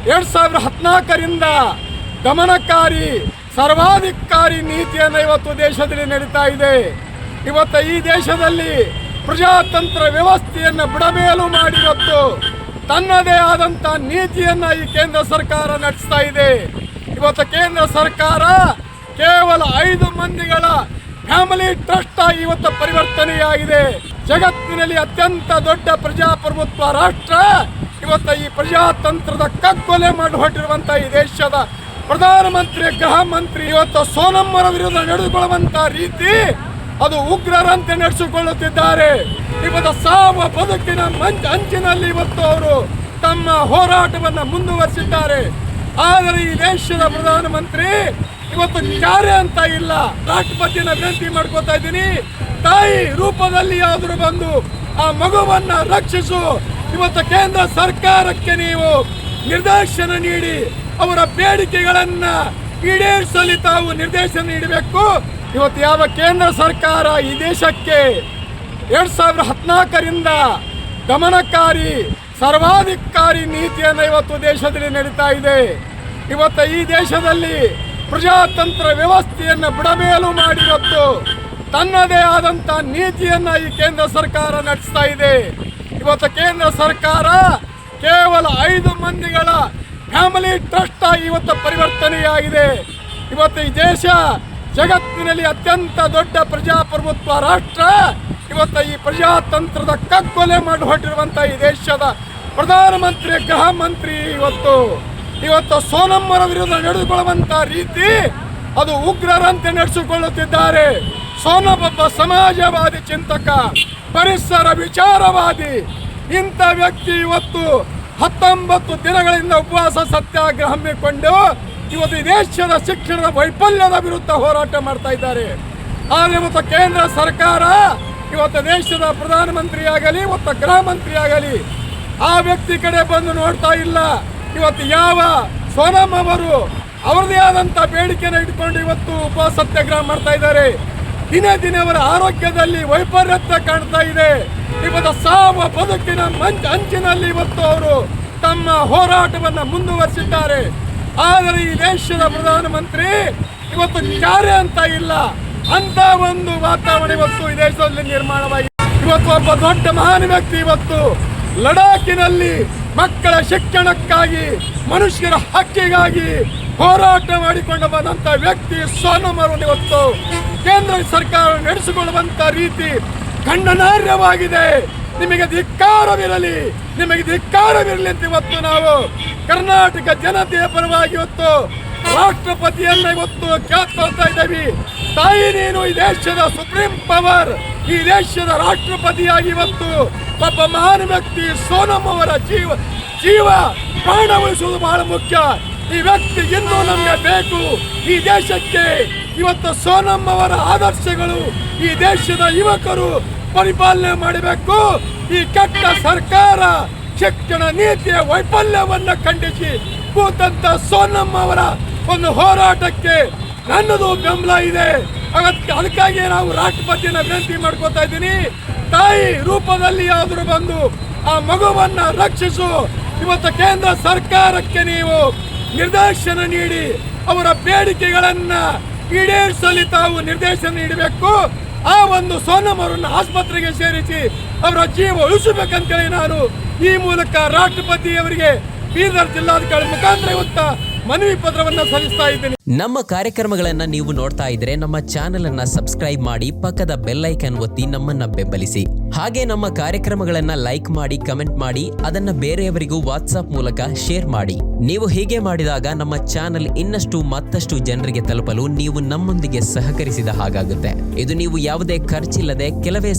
2014ರಿಂದ ಗಮನಕಾರಿ ಸರ್ವಾಧಿಕಾರಿ ನೀತಿಯನ್ನು ಇವತ್ತು ದೇಶದಲ್ಲಿ ನಡೀತಾ ಇದೆ. ಇವತ್ತು ಈ ದೇಶದಲ್ಲಿ ಪ್ರಜಾತಂತ್ರ ವ್ಯವಸ್ಥೆಯನ್ನು ಬುಡಮೇಲು ಮಾಡಿ ಇವತ್ತು ತನ್ನದೇ ಆದಂಥ ನೀತಿಯನ್ನು ಈ ಕೇಂದ್ರ ಸರ್ಕಾರ ನಡೆಸ್ತಾ ಇದೆ. ಇವತ್ತು ಕೇಂದ್ರ ಸರ್ಕಾರ ಕೇವಲ 5 ಮಂದಿಗಳ ಫ್ಯಾಮಿಲಿ ಟ್ರಸ್ಟ್ ಆಗಿ ಇವತ್ತು ಪರಿವರ್ತನೆಯಾಗಿದೆ. ಜಗತ್ತಿನಲ್ಲಿ ಅತ್ಯಂತ ದೊಡ್ಡ ಪ್ರಜಾಪ್ರಭುತ್ವ ರಾಷ್ಟ್ರ ಇವತ್ತು ಈ ಪ್ರಜಾತಂತ್ರದ ಕಗ್ಗೊಲೆ ಮಾಡಿ ಹೊರಟಿರುವಂಥ ಈ ದೇಶದ ಪ್ರಧಾನಮಂತ್ರಿ ಗೃಹ ಮಂತ್ರಿ ಇವತ್ತು ಸೋನಮ್ಮರ ವಿರುದ್ಧ ನಡೆದುಕೊಳ್ಳುವಂತ ರೀತಿ ಅದು ಉಗ್ರರಂತೆ ನಡೆಸಿಕೊಳ್ಳುತ್ತಿದ್ದಾರೆ. ಇವತ್ತು ಸಾವ ಬದುಕಿನ ಅಂಚಿನಲ್ಲಿ ಇವತ್ತು ಅವರು ತಮ್ಮ ಹೋರಾಟವನ್ನು ಮುಂದುವರಿಸಿದ್ದಾರೆ. ಆದರೆ ಈ ದೇಶದ ಪ್ರಧಾನಮಂತ್ರಿ ಇವತ್ತು ಕಾರ್ಯ ಅಂತ ಇಲ್ಲ. ರಾಷ್ಟ್ರಪತಿಯನ್ನ ವಿನಂತಿ ಮಾಡ್ಕೋತಾ ಇದ್ದೀನಿ, ತಾಯಿ ರೂಪದಲ್ಲಿ ಯಾವ್ದಾದ್ರು ಬಂದು ಆ ಮಗುವನ್ನ ರಕ್ಷಿಸು. ಇವತ್ತು ಕೇಂದ್ರ ಸರ್ಕಾರಕ್ಕೆ ನೀವು ನಿರ್ದೇಶನ ನೀಡಿ ಅವರ ಬೇಡಿಕೆಗಳನ್ನ ಈಡೇರಿಸಲಿ ತಾವು ನಿರ್ದೇಶನ ನೀಡಬೇಕು. ಇವತ್ತು ಯಾವ ಕೇಂದ್ರ ಸರ್ಕಾರ ಈ ದೇಶಕ್ಕೆ 2014ರಿಂದ ಗಮನಕಾರಿ ಸರ್ವಾಧಿಕಾರಿ ನೀತಿಯನ್ನು ಇವತ್ತು ದೇಶದಲ್ಲಿ ನಡೀತಾ ಇದೆ. ಇವತ್ತು ಈ ದೇಶದಲ್ಲಿ ಪ್ರಜಾತಂತ್ರ ವ್ಯವಸ್ಥೆಯನ್ನು ಬುಡಮೇಲು ಮಾಡಿ ಇವತ್ತು ತನ್ನದೇ ಆದಂಥ ನೀತಿಯನ್ನು ಈ ಕೇಂದ್ರ ಸರ್ಕಾರ ನಡೆಸ್ತಾ ಇದೆ. ಇವತ್ತು ಕೇಂದ್ರ ಸರ್ಕಾರ ಕೇವಲ 5 ಮಂದಿಗಳ ಫ್ಯಾಮಿಲಿ ಟ್ರಸ್ಟ್ ಆಗಿ ಇವತ್ತು ಪರಿವರ್ತನೆಯಾಗಿದೆ. ಇವತ್ತು ಈ ದೇಶ ಜಗತ್ತಿನಲ್ಲಿ ಅತ್ಯಂತ ದೊಡ್ಡ ಪ್ರಜಾಪ್ರಭುತ್ವ ರಾಷ್ಟ್ರ ಇವತ್ತು ಈ ಪ್ರಜಾತಂತ್ರದ ಕಗ್ಗೊಲೆ ಮಾಡಿ ಹೊರಟಿರುವಂಥ ಈ ದೇಶದ ಪ್ರಧಾನಮಂತ್ರಿ ಗೃಹ ಮಂತ್ರಿ ಇವತ್ತು ಸೋನಮ್ಮರ ವಿರುದ್ಧ ನಡೆದುಕೊಳ್ಳುವಂತ ರೀತಿ ಅದು ಉಗ್ರರಂತೆ ನಡೆಸಿಕೊಳ್ಳುತ್ತಿದ್ದಾರೆ. ಸೋನಮ್ಮ ಸಮಾಜವಾದಿ ಚಿಂತಕ, ಪರಿಸರ ವಿಚಾರವಾದಿ. ಇಂಥ ವ್ಯಕ್ತಿ ಇವತ್ತು 19 ದಿನಗಳಿಂದ ಉಪವಾಸ ಸತ್ಯಾಗ್ರಹ ಹಮ್ಮಿಕೊಂಡು ಇವತ್ತು ಈ ದೇಶದ ಶಿಕ್ಷಣದ ವೈಫಲ್ಯದ ವಿರುದ್ಧ ಹೋರಾಟ ಮಾಡ್ತಾ ಇದ್ದಾರೆ. ಆದರೆ ಇವತ್ತು ಕೇಂದ್ರ ಸರ್ಕಾರ ಇವತ್ತು ದೇಶದ ಪ್ರಧಾನಮಂತ್ರಿ ಆಗಲಿ ಇವತ್ತು ಗೃಹ ಮಂತ್ರಿ ಆಗಲಿ ಆ ವ್ಯಕ್ತಿ ಕಡೆ ಬಂದು ನೋಡ್ತಾ ಇಲ್ಲ. ಇವತ್ತು ಯಾವ ಸೋನಮ್ಮ ಅವರು ಅವರದೇ ಆದಂಥ ಬೇಡಿಕೆಯನ್ನು ಇಟ್ಕೊಂಡು ಇವತ್ತು ಉಪವಾಸ ಸತ್ಯಾಗ್ರಹ ಮಾಡ್ತಾ ಇದ್ದಾರೆ. ದಿನೇ ದಿನೇ ಅವರ ಆರೋಗ್ಯದಲ್ಲಿ ವೈಪರೀತ್ಯ ಕಾಣ್ತಾ ಇದೆ. ಇವತ್ತು ಸಾವ ಬದುಕಿನ ಅಂಚಿನಲ್ಲಿ ಇವತ್ತು ಅವರು ತಮ್ಮ ಹೋರಾಟವನ್ನು ಮುಂದುವರಿಸಿದ್ದಾರೆ. ಆದರೆ ಈ ದೇಶದ ಪ್ರಧಾನಮಂತ್ರಿ ಇವತ್ತು ಕಾರ್ಯ ಅಂತ ಇಲ್ಲ. ಅಂತ ಒಂದು ವಾತಾವರಣ ಇವತ್ತು ಈ ದೇಶದಲ್ಲಿ ನಿರ್ಮಾಣವಾಗಿದೆ. ಇವತ್ತು ಒಬ್ಬ ದೊಡ್ಡ ಮಹಾನ್ ವ್ಯಕ್ತಿ ಇವತ್ತು ಲಡಾಖಿನಲ್ಲಿ ಮಕ್ಕಳ ಶಿಕ್ಷಣಕ್ಕಾಗಿ ಮನುಷ್ಯರ ಹಕ್ಕಿಗಾಗಿ ಹೋರಾಟ ಮಾಡಿಕೊಂಡು ಬಂದಂತ ವ್ಯಕ್ತಿ ಸೋನಮ್ಮರು ಇವತ್ತು ಕೇಂದ್ರ ಸರ್ಕಾರ ನಡೆಸಿಕೊಳ್ಳುವಂತ ರೀತಿ ಖಂಡನಾರ್ಹವಾಗಿದೆ. ನಿಮಗೆ ಧಿಕ್ಕಾರವಿರಲಿ ಅಂತ ಇವತ್ತು ನಾವು ಕರ್ನಾಟಕ ಜನತೆಯ ಪರವಾಗಿ ಇವತ್ತು ರಾಷ್ಟ್ರಪತಿಯನ್ನ ಇವತ್ತು ಕೇಳ್ಕೊಳ್ತಾ ಇದ್ದೀವಿ. ತಾಯಿ ನೀನು ಈ ದೇಶದ ಸುಪ್ರೀಂ ಪವರ್, ಈ ದೇಶದ ರಾಷ್ಟ್ರಪತಿಯಾಗಿ ಇವತ್ತು ಒಬ್ಬ ಮಹಾನ್ ವ್ಯಕ್ತಿ ಸೋನಮ್ಮ ಅವರ ಜೀವ ಪ್ರಾಣ ಉಳಿಸುವುದು ಬಹಳ ಮುಖ್ಯ. ಈ ವ್ಯಕ್ತಿ ಇನ್ನೂ ನಮಗೆ ಬೇಕು. ಈ ದೇಶಕ್ಕೆ ಇವತ್ತು ಸೋನಮ್ಮ ಅವರ ಆದರ್ಶಗಳು ಈ ದೇಶದ ಯುವಕರು ಪರಿಪಾಲನೆ ಮಾಡಬೇಕು. ಈ ಕೆಟ್ಟ ಸರ್ಕಾರ ಶಿಕ್ಷಣ ನೀತಿಯ ವೈಫಲ್ಯವನ್ನ ಖಂಡಿಸಿ ಕೂತಂತ ಸೋನಮ್ಮ ಅವರ ಒಂದು ಹೋರಾಟಕ್ಕೆ ನನ್ನದು ಬೆಂಬಲ ಇದೆ. ಅದಕ್ಕಾಗಿ ನಾವು ರಾಷ್ಟ್ರಪತಿಯನ್ನ ವಿನಂತಿ ಮಾಡ್ಕೋತಾ ಇದ್ದೀನಿ, ತಾಯಿ ರೂಪದಲ್ಲಿ ಯಾವ್ದಾದ್ರು ಬಂದು ಆ ಮಗುವನ್ನ ರಕ್ಷಿಸು. ಇವತ್ತು ಕೇಂದ್ರ ಸರ್ಕಾರಕ್ಕೆ ನೀವು ನಿರ್ದೇಶನ ನೀಡಿ ಅವರ ಬೇಡಿಕೆಗಳನ್ನ ಈಡೇರಿಸಲಿ ತಾವು ನಿರ್ದೇಶನ ನೀಡಬೇಕು. ಆ ಒಂದು ಸೋನಮ್ಮ ಅವರನ್ನು ಆಸ್ಪತ್ರೆಗೆ ಸೇರಿಸಿ ಅವರ ಜೀವ ಉಳಿಸಬೇಕಂತೇಳಿ ನಾನು ಈ ಮೂಲಕ ರಾಷ್ಟ್ರಪತಿಯವರಿಗೆ ಬೀದರ್ ಜಿಲ್ಲಾಧಿಕಾರಿ ಮುಖಾಂತರ ಇವತ್ತು ಮನವಿ ಪತ್ರವನ್ನ ಸಲ್ಲಿಸ್ತಾ ಇದ್ದೇನೆ. ನಮ್ಮ ಕಾರ್ಯಕ್ರಮಗಳನ್ನ ನೀವು ನೋಡ್ತಾ ಇದ್ರೆ ನಮ್ಮ ಚಾನೆಲ್ ಅನ್ನ ಸಬ್ಸ್ಕ್ರೈಬ್ ಮಾಡಿ, ಪಕ್ಕದ ಬೆಲ್ ಐಕಾನ್ ಒತ್ತಿ ನಮ್ಮನ್ನ ಬೆಂಬಲಿಸಿ. ಹಾಗೆ ನಮ್ಮ ಕಾರ್ಯಕ್ರಮಗಳನ್ನ ಲೈಕ್ ಮಾಡಿ, ಕಮೆಂಟ್ ಮಾಡಿ, ಅದನ್ನ ಬೇರೆಯವರಿಗೂ ವಾಟ್ಸ್ಆಪ್ ಮೂಲಕ ಶೇರ್ ಮಾಡಿ. ನೀವು ಹೀಗೆ ಮಾಡಿದಾಗ ನಮ್ಮ ಚಾನೆಲ್ ಇನ್ನಷ್ಟು ಮತ್ತಷ್ಟು ಜನರಿಗೆ ತಲುಪಲು ನೀವು ನಮ್ಮೊಂದಿಗೆ ಸಹಕರಿಸಿದ ಹಾಗಾಗುತ್ತೆ. ಇದು ನೀವು ಯಾವುದೇ ಖರ್ಚಿಲ್ಲದೆ ಕೆಲವೇ